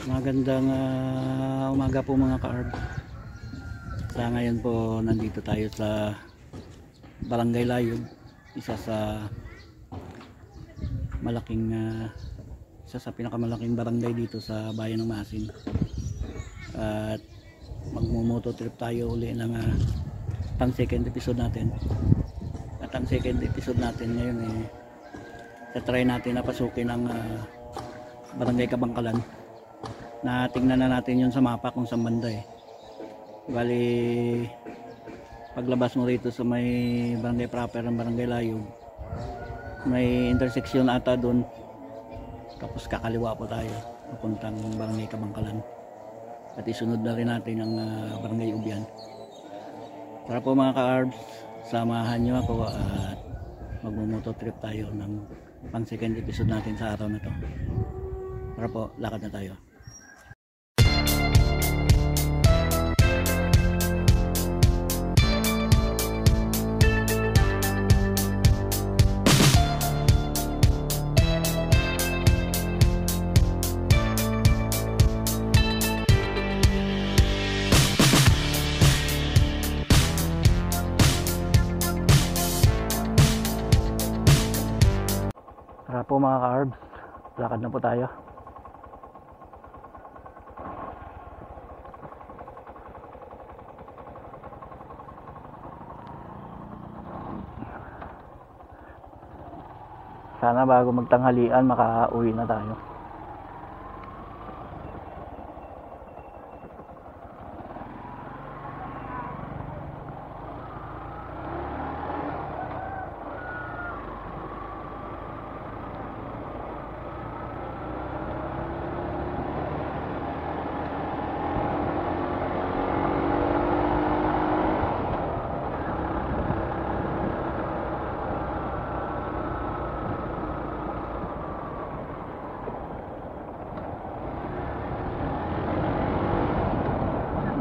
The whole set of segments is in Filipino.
Magandang umaga po mga ka-arb. Sa ngayon po nandito tayo sa Barangay Layog, isa sa pinakamalaking barangay dito sa bayan ng Masin. At magmo-moto trip tayo uli ng pang second episode natin. At ang second episode natin ngayon try natin na pasukin ang Barangay Kabangkalan. Na tingnan na natin yun sa mapa kung saan banda bali paglabas mo rito sa may barangay proper ng Barangay Layog, may intersection ata doon, tapos kakaliwa po tayo papuntang Barangay Kabangkalan at isunod na rin natin ang Barangay Ubyan. Para po mga ka-arbs, samahan nyo ako at magmumoto trip tayo ng pang second episode natin sa araw na to. Para po, lakad na tayo. Tara po mga ka-arbs, lakad na po tayo. Sana bago magtanghalian makauwi na tayo.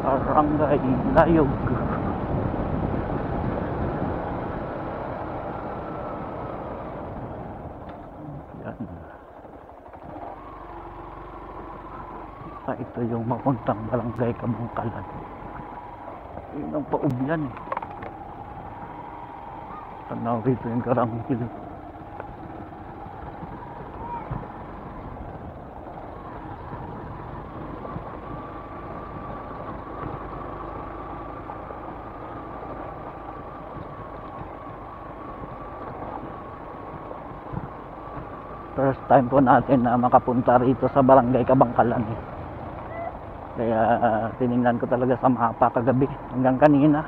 Barangay Layog. Yan. Ito yung mapuntang Barangay Kabangkalan. Yun ang paubyan Tanaw rito yung karangkil. First time po natin na makapunta rito sa Barangay Kabangkalan Kaya tiningnan ko talaga sa mapa kagabi hanggang kanina.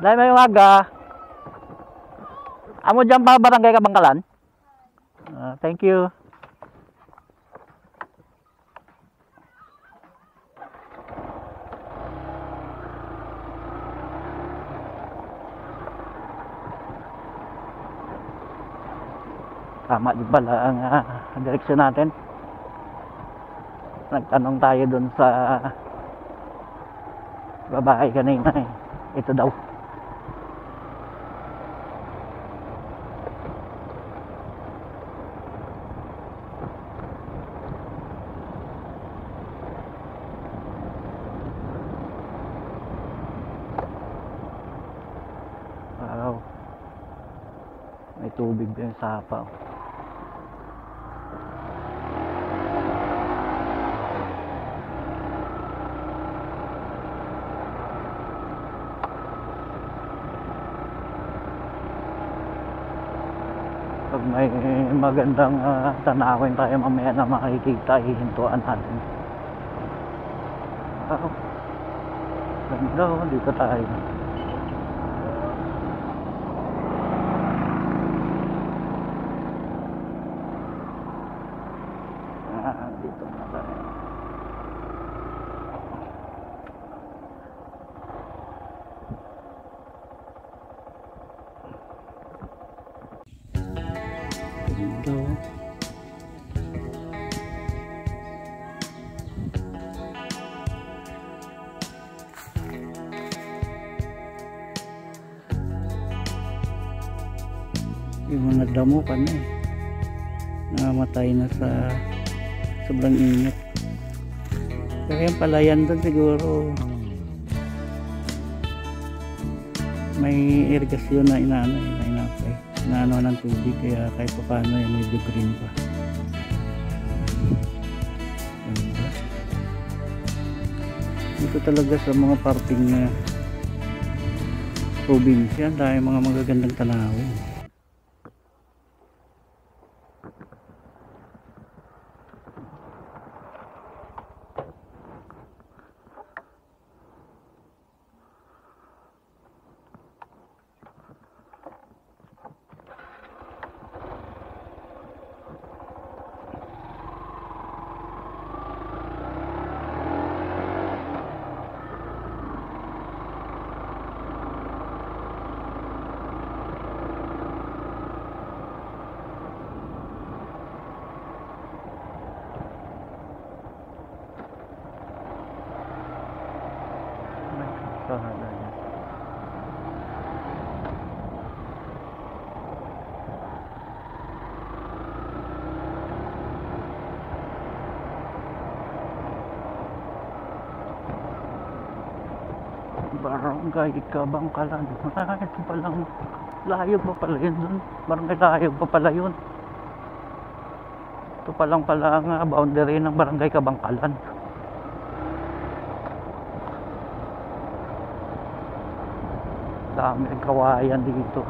Dahil may umaga. Amo dyan pa Barangay Kabangkalan? Thank you. Tama din pala ang direksyon natin. Nagtanong tayo dun sa babae kanina ito daw. Wow. May tubig din sa hapa. Pag may magandang tanawin tayo mamaya na makikita, hihintuan natin. Wow. Ganda, dito tayo. Dito na tayo. Dito. yung mga damo pa na namatay na sa sobrang init. Pero yung palayan doon siguro may irigasyon na inaano ng tubig, kaya kahit pa paano medyo green pa. Dito talaga sa mga parting probinsya dahil mga magagandang tanawin. Barangay Kabangkalan. Ito palang layog pa pala yun dun. Barangay layog pa pala yun. Ito palang pala ang boundary ng Barangay Kabangkalan. Dami ng kawayan dito.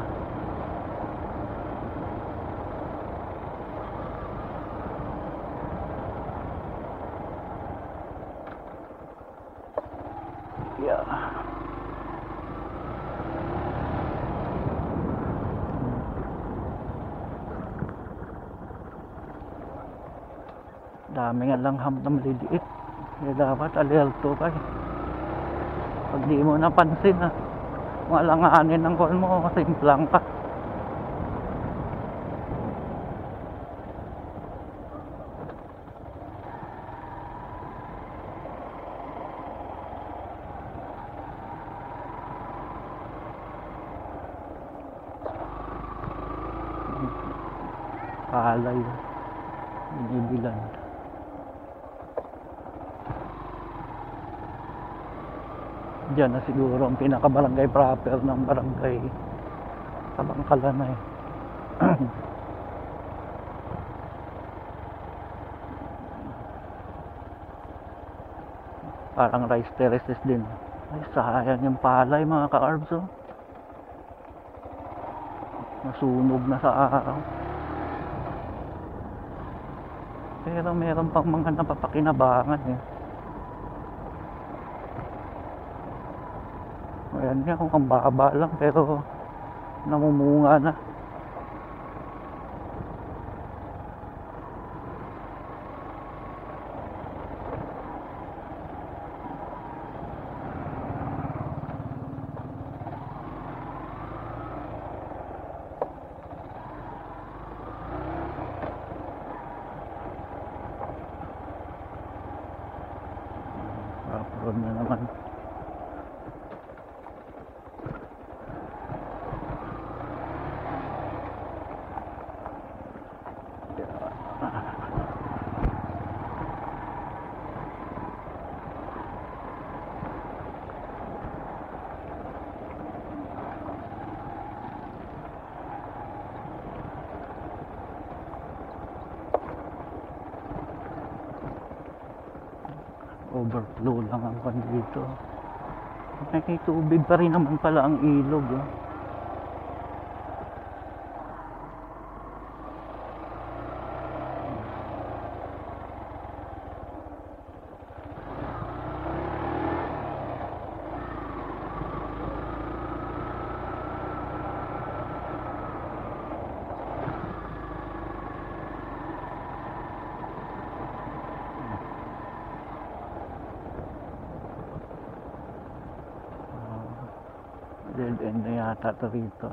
Yeah. Dami nga langham na maliliit. Kaya dapat alerto ka eh. Pag di mo napansin malanganin ng call mo, simplang ka. Palay binibilan. Diyan na siguro ang pinaka-barangay proper ng Barangay Kabangkalan na eh. Parang rice terraces din. Ay, sayang yung palay mga ka-arbs oh. Nasunog na sa araw. Pero meron pang mga napapakinabangan eh. Ayan nga, kung ang baba lang pero namumunga na. Apron na naman. Overflow lang ang pan dito. May tubig pa rin naman pala ang ilog oh. Dead end na yata ito rito.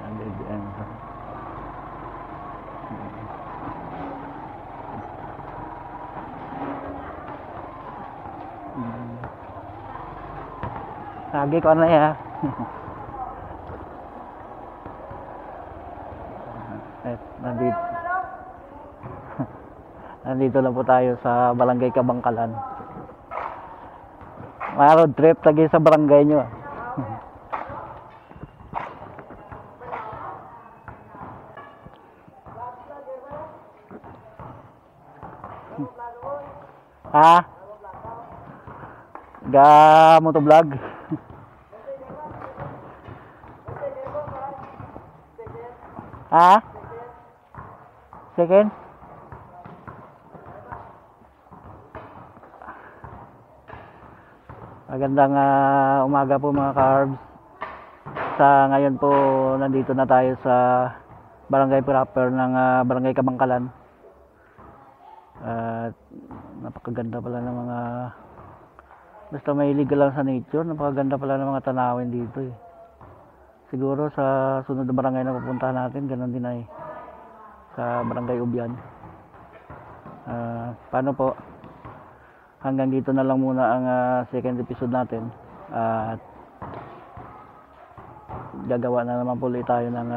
Dead end. Lagi ko na ya. Nandito. Nandito lang po tayo sa Barangay Kabangkalan. Road trip lagi sa barangay nyo. Ha? Motovlog. Ha? Second? Magandang umaga po mga carbs. Sa ngayon po nandito na tayo sa barangay proper ng Barangay Kabangkalan. At napakaganda pala ng mga, basta mahilig ka lang sa nature, napakaganda pala ng mga tanawin dito eh. Siguro sa sunod na barangay na pupuntahan natin, ganun din ay sa Barangay Ubyan. Paano po? Hanggang dito na lang muna ang second episode natin. At gagawa na naman po ulit tayo ng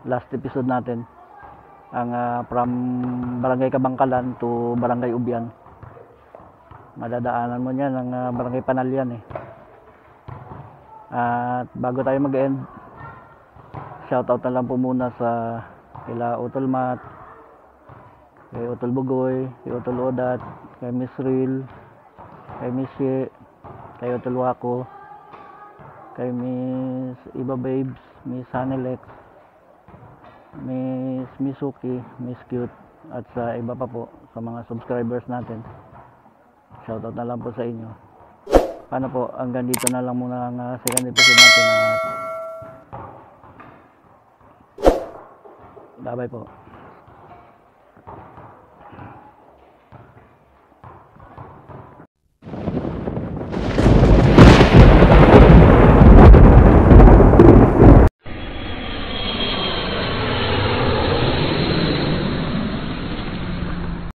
last episode natin. Ang from Barangay Kabangkalan to Barangay Ubyan. Madadaanan mo niyan ang Barangay Panalyan eh. At bago tayo mag-end, shoutout na lang po muna sa kila Utol Mat, kay Utol Bugoy, kay Utol Odat, kay Miss Ril, kay Miss Ye, kay Utol Wako, kay Miss Iba Babes, Miss Hanelex, Miss Misuki, Miss Cute, at sa iba pa po sa mga subscribers natin. Shoutout na lang po sa inyo. Paano po, hanggang dito na lang muna ang second episode natin at bye bye po.